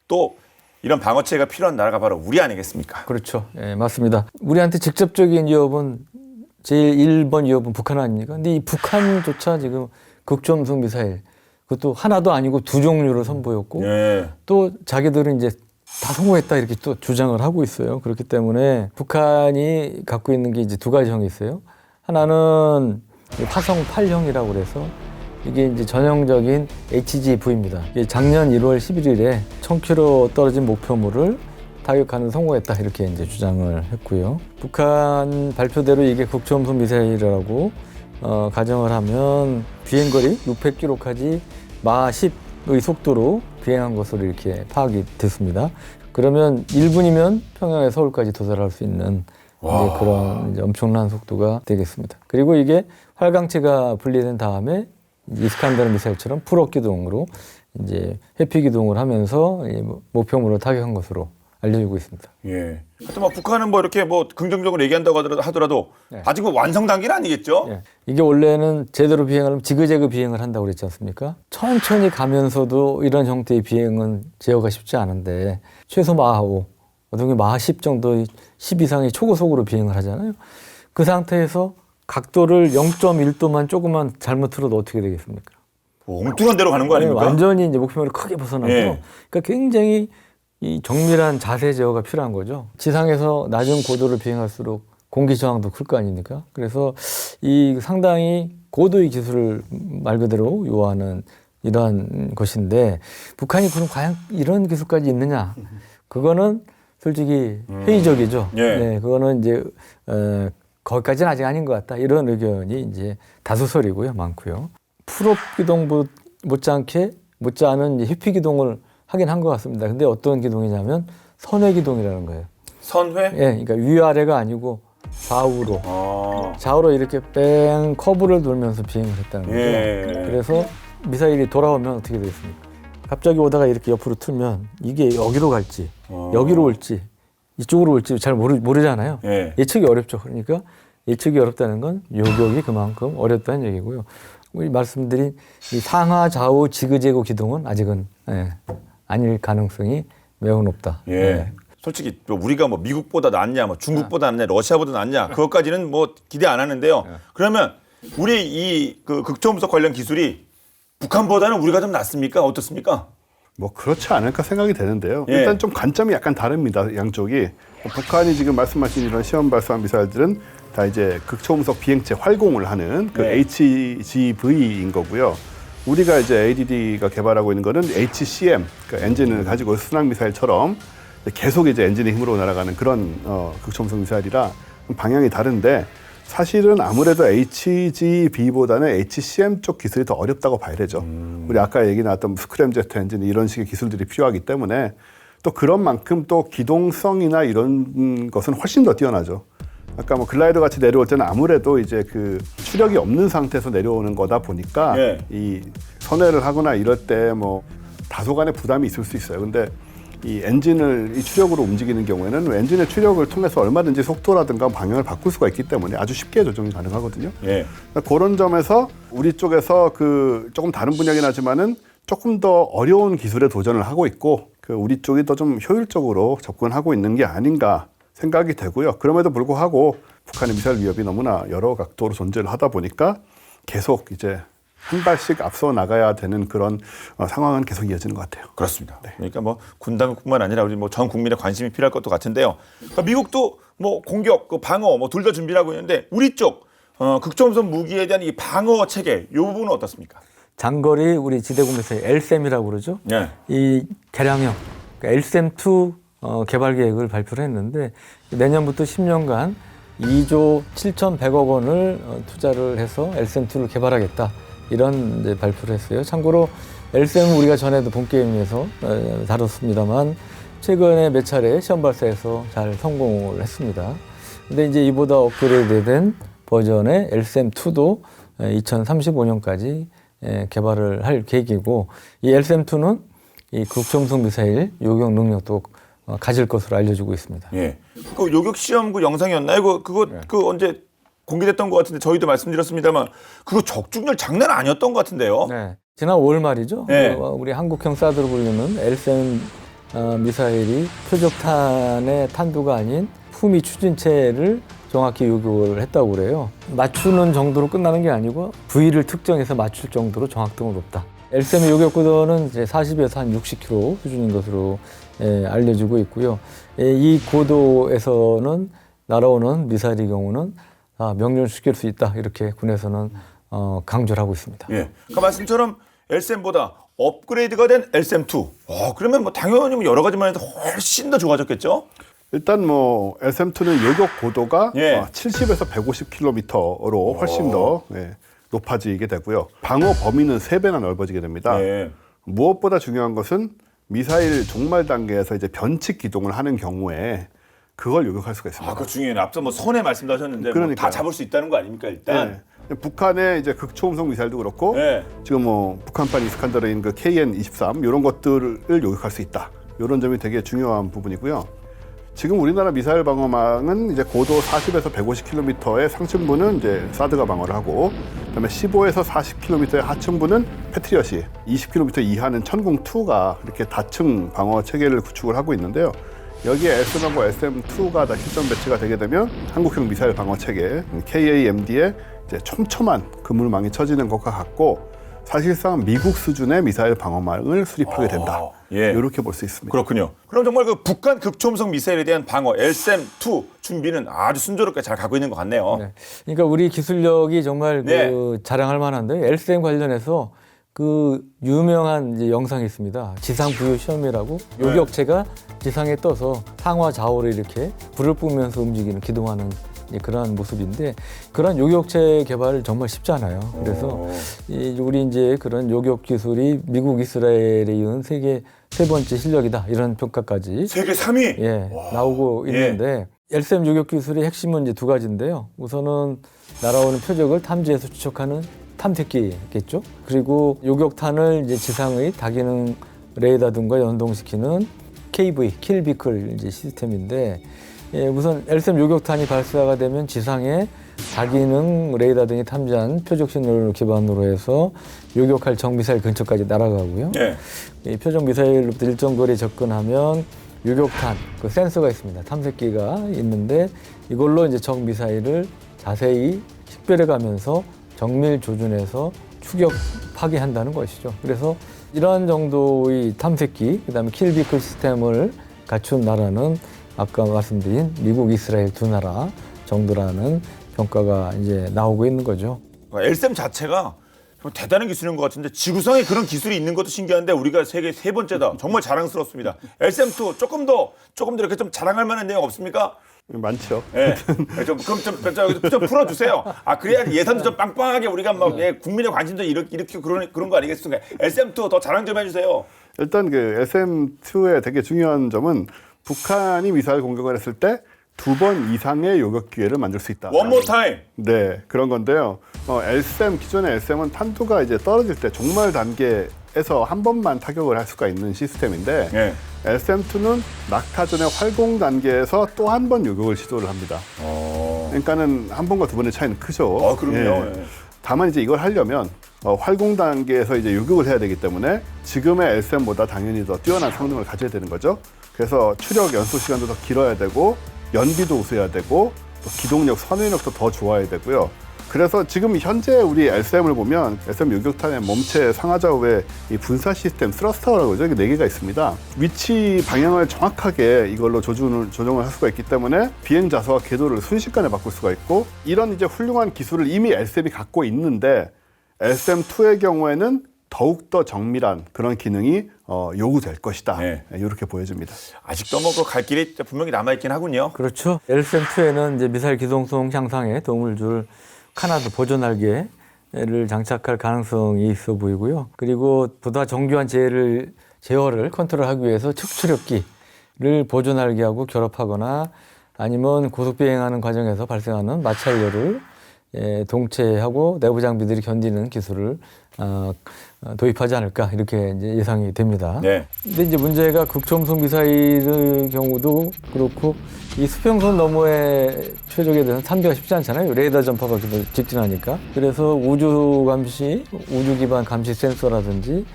또 이런 방어체가 필요한 나라가 바로 우리 아니겠습니까? 그렇죠. 예, 맞습니다. 우리한테 직접적인 위협은 제일 1번 위협은 북한 아닙니까? 근데 이 북한조차 지금 극초음속 미사일 그것도 하나도 아니고 2종류를 선보였고 예. 또 자기들은 이제 다 성공했다 이렇게 또 주장을 하고 있어요. 그렇기 때문에 북한이 갖고 있는 게 이제 2가지형이 있어요. 하나는 화성 8형이라고 그래서 이게 이제 전형적인 HGV입니다. 이게 작년 1월 11일에 1000km 떨어진 목표물을 타격하는 성공했다 이렇게 이제 주장을 했고요. 북한 발표대로 이게 극초음속 미사일이라고 가정을 하면 비행거리 600km까지 마하 10의 속도로 비행한 것으로 이렇게 파악이 됐습니다. 그러면 1분이면 평양에 서울까지 도달할 수 있는 이제 그런 이제 엄청난 속도가 되겠습니다. 그리고 이게 활강체가 분리된 다음에 이스칸데르 미사일처럼 풀업 기동으로 이제 회피 기동을 하면서 목표물을 타격한 것으로 알려지고 있습니다. 예. 하여튼 뭐 북한은 뭐 이렇게 뭐 긍정적으로 얘기한다고 하더라도 네. 아직 뭐 완성 단계는 아니겠죠? 예. 이게 원래는 제대로 비행하려면 지그재그 비행을 한다고 그랬지 않습니까? 천천히 가면서도 이런 형태의 비행은 제어가 쉽지 않은데 최소 마하 5, 어떤 게 마하 10 정도 10 이상의 초고속으로 비행을 하잖아요. 그 상태에서 각도를 0.1도만 조금만 잘못 틀어도 어떻게 되겠습니까? 뭐 엉뚱한 데로 가는 거 아닙니까? 완전히 이제 목표물을 크게 벗어나서 예. 그러니까 굉장히 이 정밀한 자세 제어가 필요한 거죠. 지상에서 낮은 고도를 비행할수록 공기 저항도 클 거 아닙니까? 그래서 이 상당히 고도의 기술을 말 그대로 요하는 이러한 것인데 북한이 그럼 과연 이런 기술까지 있느냐? 그거는 솔직히 회의적이죠. 예. 네, 그거는 이제 거기까지는 아직 아닌 것 같다. 이런 의견이 이제 다수설이고요, 많고요. 풀업 기동 못지않은 회피 기동을 하긴 한 것 같습니다. 근데 어떤 기동이냐면 선회 기동이라는 거예요. 선회? 예, 그러니까 위아래가 아니고 좌우로. 좌우로 이렇게 뺑 커브를 돌면서 비행을 했다는 거죠. 예. 그래서 미사일이 돌아오면 어떻게 되겠습니까? 갑자기 오다가 이렇게 옆으로 틀면 이게 여기로 갈지, 여기로 올지, 이쪽으로 올지 잘 모르잖아요. 예. 예측이 어렵죠. 그러니까 예측이 어렵다는 건 요격이 그만큼 어렵다는 얘기고요. 우리 말씀드린 이 상하 좌우 지그재그 기동은 아직은 아닐 가능성이 매우 높다. 예. 네. 솔직히 뭐 우리가 뭐 미국보다 낫냐, 뭐 중국보다 낫냐, 러시아보다 낫냐, 그것까지는 뭐 기대 안 하는데요. 그러면 우리 이 그 극초음속 관련 기술이 북한보다는 우리가 좀 낫습니까? 어떻습니까? 뭐 그렇지 않을까 생각이 되는데요. 예. 일단 좀 관점이 약간 다릅니다. 양쪽이. 북한이 지금 말씀하신 이런 시험 발사한 미사일들은 다 이제 극초음속 비행체 활공을 하는 그 네. HGV인 거고요. 우리가 이제 ADD가 개발하고 있는 거는 HCM, 그러니까 엔진을 가지고 순항 미사일처럼 계속 이제 엔진의 힘으로 날아가는 그런 극초음속 미사일이라 방향이 다른데 사실은 아무래도 HGV보다는 HCM 쪽 기술이 더 어렵다고 봐야 되죠. 우리 아까 얘기 나왔던 스크램제트 엔진 이런 식의 기술들이 필요하기 때문에 또 그런 만큼 또 기동성이나 이런 것은 훨씬 더 뛰어나죠. 아까 뭐 글라이더 같이 내려올 때는 아무래도 이제 그 추력이 없는 상태에서 내려오는 거다 보니까 예. 이 선회를 하거나 이럴 때 뭐 다소간의 부담이 있을 수 있어요. 근데 이 엔진을 이 추력으로 움직이는 경우에는 엔진의 추력을 통해서 얼마든지 속도라든가 방향을 바꿀 수가 있기 때문에 아주 쉽게 조정이 가능하거든요. 예. 그러니까 그런 점에서 우리 쪽에서 그 조금 다른 분야긴 하지만은 조금 더 어려운 기술에 도전을 하고 있고 그 우리 쪽이 더 좀 효율적으로 접근하고 있는 게 아닌가 생각이 되고요. 그럼에도 불구하고 북한의 미사일 위협이 너무나 여러 각도로 존재를 하다 보니까 계속 이제 한 발씩 앞서 나가야 되는 그런 상황은 계속 이어지는 것 같아요. 그렇습니다. 그러니까 뭐 군당뿐만 아니라 우리 뭐 전 국민의 관심이 필요할 것도 같은데요. 그러니까 미국도 뭐 공격, 그 방어 뭐 둘 다 준비를 하고 있는데 우리 쪽 극초음속 무기에 대한 이 방어 체계 이 부분은 어떻습니까? 장거리 우리 지대공에서의 LSAM이라고 그러죠. 예. 이 개량형 그러니까 LSAM-2 개발 계획을 발표를 했는데 내년부터 10년간 2조 7,100억 원을 투자를 해서 LSAM-2를 개발하겠다 이런 이제 발표를 했어요. 참고로 LSAM은 우리가 전에도 본 게임에서 다뤘습니다만 최근에 몇 차례 시험 발사해서 잘 성공을 했습니다. 근데 이제 이보다 업그레이드된 버전의 LSAM-2도 2035년까지 개발을 할 계획이고 이 LSAM-2는 이 극초음속 미사일 요격 능력도 가질 것으로 알려지고 있습니다. 예. 그 요격 시험 그 영상이었나요? 그거 그 언제 공개됐던 것 같은데 저희도 말씀드렸습니다만 그거 적중률 장난 아니었던 것 같은데요. 네. 지난 5월 말이죠. 네. 우리 한국형 사드로 불리는 LSAM 미사일이 표적탄의 탄두가 아닌 품위 추진체를 정확히 요격을 했다고 그래요. 맞추는 정도로 끝나는 게 아니고 부위를 특정해서 맞출 정도로 정확도가 높다. LSAM의 요격 고도는 이제 40에서 한 60km 수준인 것으로 알려지고 있고요. 이 고도에서는 날아오는 미사일의 경우는 명령을 시킬 수 있다. 이렇게 군에서는 강조를 하고 있습니다. 예. 그 말씀처럼 LSAM보다 업그레이드가 된 LSAM-2. 그러면 뭐 당연히 뭐 여러 가지만 해도 훨씬 더 좋아졌겠죠? 일단 뭐 LSAM-2는 요격 고도가 예. 70에서 150km로 훨씬 더 높아지게 되고요. 방어 범위는 3배나 넓어지게 됩니다. 예. 무엇보다 중요한 것은 미사일 종말 단계에서 이제 변칙 기동을 하는 경우에 그걸 요격할 수가 있습니다. 그거 중요해요. 앞서 뭐 선에 말씀도 하셨는데 뭐 다 잡을 수 있다는 거 아닙니까 일단? 네. 북한의 이제 극초음속 미사일도 그렇고 네. 지금 뭐 북한판 이스칸더르인 그 KN-23 이런 것들을 요격할 수 있다. 이런 점이 되게 중요한 부분이고요. 지금 우리나라 미사일 방어망은 이제 고도 40에서 150km의 상층부는 이제 사드가 방어를 하고, 그다음에 15에서 40km의 하층부는 패트리엇이, 20km 이하는 천공2가 이렇게 다층 방어 체계를 구축을 하고 있는데요. 여기에 LSAM하고 SM-2가 다 실전 배치가 되게 되면 한국형 미사일 방어 체계 KAMD에 이제 촘촘한 그물망이 쳐지는 것과 같고, 사실상 미국 수준의 미사일 방어망을 수립하게 된다. 예. 이렇게 볼 수 있습니다. 그렇군요. 그럼 정말 그 북한 극초음속 미사일에 대한 방어 LSAM-2 준비는 아주 순조롭게 잘 가고 있는 것 같네요. 네. 그러니까 우리 기술력이 정말 네. 그 자랑할 만한데 LSAM 관련해서 그 유명한 이제 영상이 있습니다. 지상 부유 시험이라고 요격체가 지상에 떠서 상하 좌우를 이렇게 불을 뿜으면서 움직이는 기동하는 그런 모습인데 그런 요격체 개발을 정말 쉽지 않아요. 그래서 우리 이제 그런 요격 기술이 미국, 이스라엘에 이은 세계 세 번째 실력이다 이런 평가까지 세계 3위. 나오고 있는데 LSAM 요격 기술의 핵심은 이제 두 가지인데요. 우선은 날아오는 표적을 탐지해서 추적하는 탐색기겠죠. 그리고 요격탄을 이제 지상의 다기능 레이더 등과 연동시키는 KV, 킬비클 이제 시스템인데. 우선 LSAM 요격탄이 발사가 되면 지상에 다기능 레이더 등이 탐지한 표적 신호를 기반으로 해서 요격할 정미사일 근처까지 날아가고요. 네. 이 표적 미사일로부터 일정 거리에 접근하면 요격탄, 그 센서가 있습니다. 탐색기가 있는데 이걸로 이제 적 미사일을 자세히 식별해가면서 정밀 조준해서 추격 파괴한다는 것이죠. 그래서 이러한 정도의 탐색기, 그다음에 킬비클 시스템을 갖춘 나라는 아까 말씀드린 미국, 이스라엘 두 나라 정도라는 평가가 이제 나오고 있는 거죠. LSAM 자체가 대단한 기술인 것 같은데 지구상에 그런 기술이 있는 것도 신기한데 우리가 세계 세 번째다. 정말 자랑스럽습니다. LSAM-2 조금 더 이렇게 좀 자랑할 만한 내용 없습니까? 많죠. 예. 좀 풀어주세요. 그래야 예산도 좀 빵빵하게 우리가 막 국민의 관심도 일으키고 그런 거 아니겠습니까? LSAM-2 더 자랑 좀 해주세요. 일단 그 SM-2의 되게 중요한 점은 북한이 미사일 공격을 했을 때 2번 이상의 요격 기회를 만들 수 있다. One more time. 네, 그런 건데요. 기존의 LSAM은 탄두가 이제 떨어질 때 종말 단계에서 한 번만 타격을 할 수가 있는 시스템인데 예. SM-2는 낙타 전에 활공 단계에서 또 한 번 요격을 시도를 합니다. 그러니까는 한 번과 두 번의 차이는 크죠. 그럼요. 예. 다만 이제 이걸 하려면 활공 단계에서 이제 요격을 해야 되기 때문에 지금의 LSAM보다 당연히 더 뛰어난 성능을 가져야 되는 거죠. 그래서 추력 연소 시간도 더 길어야 되고 연비도 우수해야 되고 또 기동력, 선회력도 더 좋아야 되고요. 그래서 지금 현재 우리 LSM을 보면 LSM 요격탄의 몸체 상하좌우에 이 분사 시스템 스러스터라고 하죠. 이게 4개가 있습니다. 위치 방향을 정확하게 이걸로 조정을 할 수가 있기 때문에 비행 자세와 궤도를 순식간에 바꿀 수가 있고, 이런 이제 훌륭한 기술을 이미 LSM이 갖고 있는데 LSM2의 경우에는 더욱더 정밀한 그런 기능이 요구될 것이다. 네. 이렇게 보여집니다. 아직도 뭐 그 갈 길이 분명히 남아있긴 하군요. 그렇죠. LSM2에는 이제 미사일 기동성 향상에 도움을 줄 카나드 보조 날개를 장착할 가능성이 있어 보이고요. 그리고 보다 정교한 제어를 컨트롤하기 위해서 척추력기를 보조 날개하고 결합하거나 아니면 고속 비행하는 과정에서 발생하는 마찰열을 동체하고 내부 장비들이 견디는 기술을 도입하지 않을까 이렇게 이제 예상이 됩니다. 네. 근데 이제 문제가 극초음속 미사일의 경우도 그렇고 이 수평선 너머에 최적에 대한 탐지가 쉽지 않잖아요. 레이더 전파가 직진하니까. 그래서 우주 감시, 우주 기반 감시 센서라든지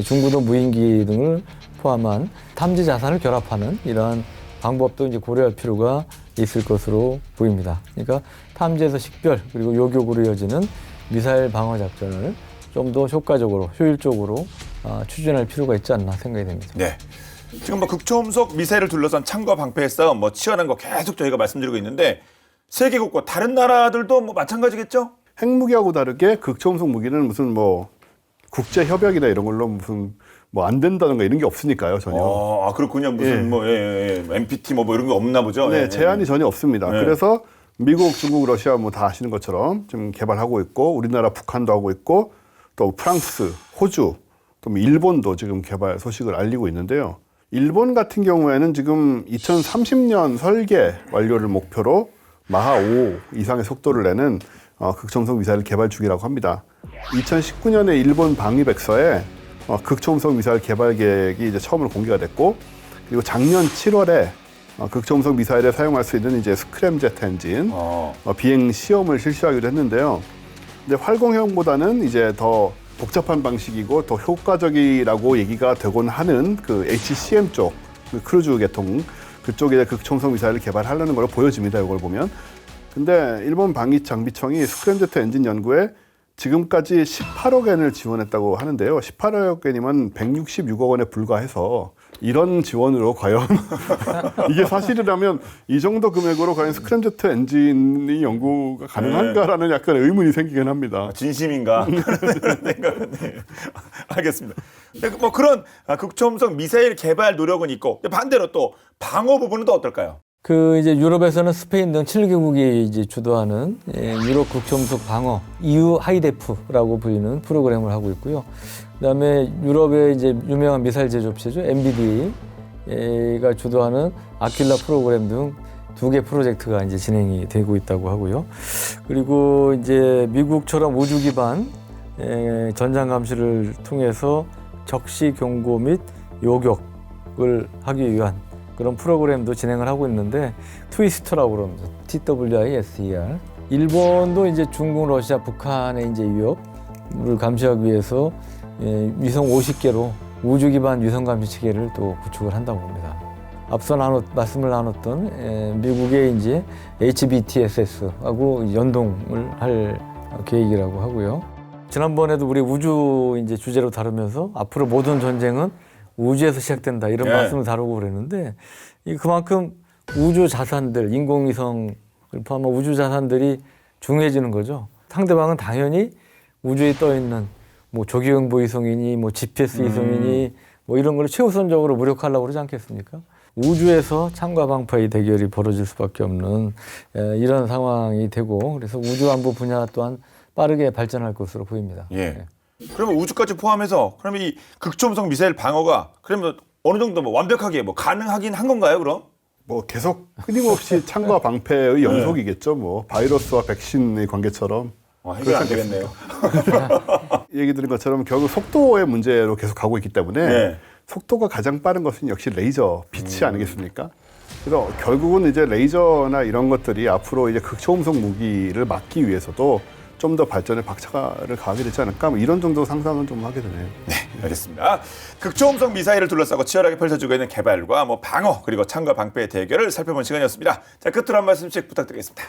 중고도 무인기 등을 포함한 탐지 자산을 결합하는 이러한 방법도 이제 고려할 필요가 있을 것으로 보입니다. 그러니까 탐지에서 식별 그리고 요격으로 이어지는 미사일 방어 작전을 좀 더 효과적으로 효율적으로 추진할 필요가 있지 않나 생각이 됩니다. 네. 지금 뭐 극초음속 미사일을 둘러싼 창과 방패의 싸움 뭐 치열한 거 계속 저희가 말씀드리고 있는데 세계 곳곳 다른 나라들도 뭐 마찬가지겠죠? 핵무기하고 다르게 극초음속 무기는 무슨 뭐 국제 협약이나 이런 걸로 무슨 뭐 안 된다든가 이런 게 없으니까요, 전혀. 아 그렇군요. 무슨 뭐 NPT 뭐 이런 거 없나 보죠. 네, 제한이 전혀 없습니다. 네. 그래서 미국, 중국, 러시아 뭐 다 아시는 것처럼 지금 개발하고 있고, 우리나라, 북한도 하고 있고, 또 프랑스, 호주, 또 뭐 일본도 지금 개발 소식을 알리고 있는데요. 일본 같은 경우에는 지금 2030년 설계 완료를 목표로 마하 5 이상의 속도를 내는 극초음속 미사일 개발 중이라고 합니다. 2019년에 일본 방위백서에 극초음속 미사일 개발 계획이 이제 처음으로 공개가 됐고, 그리고 작년 7월에 극초음속 미사일에 사용할 수 있는 이제 스크램젯 엔진 비행 시험을 실시하기로 했는데요. 근데 활공형보다는 이제 더 복잡한 방식이고 더 효과적이라고 얘기가 되곤 하는 그 HCM 쪽, 그 크루즈 계통 그쪽에 극초음속 미사일을 개발하려는 걸로 보여집니다. 이걸 보면. 근데 일본 방위장비청이 스크램젯 엔진 연구에 지금까지 18억 엔을 지원했다고 하는데요. 18억 엔이면 166억 원에 불과해서 이런 지원으로 과연 이게 사실이라면 이 정도 금액으로 과연 스크램젯 엔진이 연구가 가능한가라는 약간 의문이 생기긴 합니다. 진심인가? 그런 생각은 네. 알겠습니다. 뭐 그런 극초음속 미사일 개발 노력은 있고 반대로 또 방어 부분은 또 어떨까요? 그 이제 유럽에서는 스페인 등 7개국이 이제 주도하는 유럽 극초음속 방어 EU 하이데프라고 불리는 프로그램을 하고 있고요. 그다음에 유럽의 이제 유명한 미사일 제조업체죠, MBDA가 주도하는 아킬라 프로그램 등 2개 프로젝트가 이제 진행이 되고 있다고 하고요. 그리고 이제 미국처럼 우주 기반 전장 감시를 통해서 적시 경고 및 요격을 하기 위한 그런 프로그램도 진행을 하고 있는데 트위스터라고 그럽니다. TWISER. 일본도 이제 중국, 러시아, 북한의 이제 위협을 감시하기 위해서 위성 50개로 우주 기반 위성 감시 체계를 또 구축을 한다고 합니다. 앞서 말씀을 나눴던 미국의 이제 HBTSS하고 연동을 할 계획이라고 하고요. 지난번에도 우리 우주 이제 주제로 다루면서 앞으로 모든 전쟁은 우주에서 시작된다 이런 말씀을 다루고 그랬는데 그만큼 우주 자산들, 인공위성을 포함한 우주 자산들이 중요해지는 거죠. 상대방은 당연히 우주에 떠 있는 뭐 조기경보 위성이니 뭐 GPS 위성이니 뭐 이런 걸 최우선적으로 무력화하려고 그러지 않겠습니까? 우주에서 창과 방파의 대결이 벌어질 수밖에 없는 이런 상황이 되고 그래서 우주 안보 분야 또한 빠르게 발전할 것으로 보입니다. 예. 그러면 우주까지 포함해서 그러면 이 극초음속 미사일 방어가 그러면 어느 정도 뭐 완벽하게 뭐 가능하긴 한 건가요, 그럼? 뭐 계속 끊임없이 창과 방패의 연속이겠죠. 뭐 바이러스와 백신의 관계처럼. 해결 안 되겠네요. 얘기 드린 것처럼 결국 속도의 문제로 계속 가고 있기 때문에 네. 속도가 가장 빠른 것은 역시 레이저 빛이 아니겠습니까? 그래서 결국은 이제 레이저나 이런 것들이 앞으로 이제 극초음속 무기를 막기 위해서도 좀 더 발전의 박차를 가하게 되지 않을까? 뭐 이런 정도 상상은 좀 하게 되네요. 네, 알겠습니다. 극초음속 미사일을 둘러싸고 치열하게 펼쳐지고 있는 개발과 뭐 방어 그리고 창과 방패의 대결을 살펴본 시간이었습니다. 자, 끝으로 한 말씀씩 부탁드리겠습니다.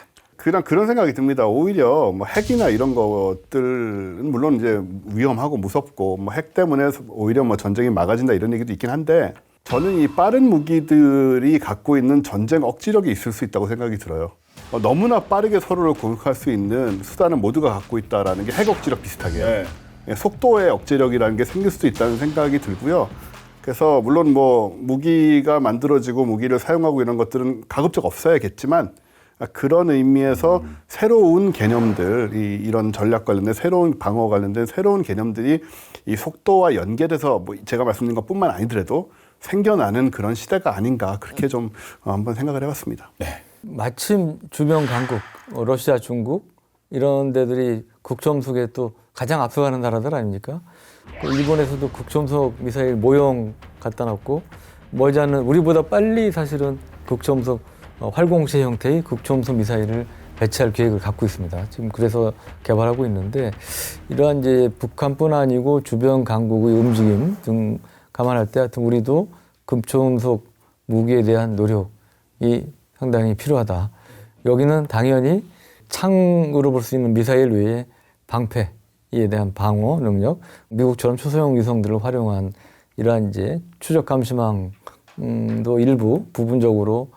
그런 생각이 듭니다. 오히려 뭐 핵이나 이런 것들은 물론 이제 위험하고 무섭고 뭐 핵 때문에 오히려 뭐 전쟁이 막아진다 이런 얘기도 있긴 한데 저는 이 빠른 무기들이 갖고 있는 전쟁 억지력이 있을 수 있다고 생각이 들어요. 너무나 빠르게 서로를 공격할 수 있는 수단은 모두가 갖고 있다라는 게 핵 억지력 비슷하게 속도의 억제력이라는 게 생길 수도 있다는 생각이 들고요. 그래서 물론 뭐 무기가 만들어지고 무기를 사용하고 이런 것들은 가급적 없어야겠지만 그런 의미에서 새로운 개념들, 이런 전략 관련된 새로운 방어 관련된 새로운 개념들이 이 속도와 연계돼서 뭐 제가 말씀드린 것뿐만 아니더라도 생겨나는 그런 시대가 아닌가 그렇게 좀 한번 생각을 해봤습니다. 네. 마침 주변 강국, 러시아, 중국 이런 데들이 극초음속에 또 가장 앞서가는 나라들 아닙니까? 일본에서도 극초음속 미사일 모형 갖다 놨고 멀지 않은 우리보다 빨리 사실은 극초음속 활공체 형태의 극초음속 미사일을 배치할 계획을 갖고 있습니다. 지금 그래서 개발하고 있는데 이러한 이제 북한뿐 아니고 주변 강국의 움직임 등 감안할 때 하여튼 우리도 극초음속 무기에 대한 노력이 상당히 필요하다. 여기는 당연히 창으로 볼 수 있는 미사일 외에 방패에 대한 방어 능력, 미국처럼 초소형 위성들을 활용한 이러한 이제 추적 감시망도 일부 부분적으로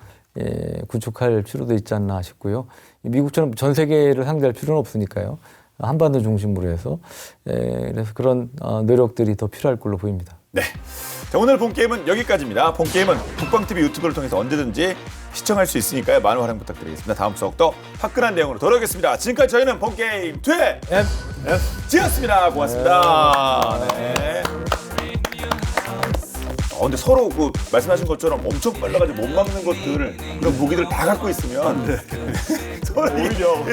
구축할 필요도 있지 않나 싶고요. 미국처럼 전 세계를 상대할 필요는 없으니까요. 한반도 중심으로 해서 그래서 그런 노력들이 더 필요할 걸로 보입니다. 네. 자, 오늘 본 게임은 여기까지입니다. 본 게임은 북방TV 유튜브를 통해서 언제든지 시청할 수 있으니까요. 많은 활용 부탁드리겠습니다. 다음 수업 더 화끈한 내용으로 돌아오겠습니다. 지금까지 저희는 본 게임 지였습니다. 고맙습니다. 네. 근데 서로 그 말씀하신 것처럼 엄청 빨라가지고 못 막는 것들 그런 무기들 다 갖고 있으면 서로 오히려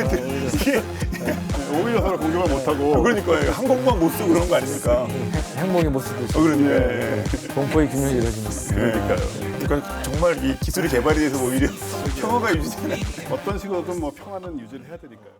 서로 공격을 못하고 그러니까요. 항공모함 못 쓰고 그런 거 아닙니까? 핵목이 못 쓰고 있어요. 그러네. 공포의 균형이 이루어집니다. 그러니까 정말 이 기술이 개발이 돼서 오히려 평화가 유지되는 어떤 식으로든 뭐 평화는 유지를 해야 되니까요.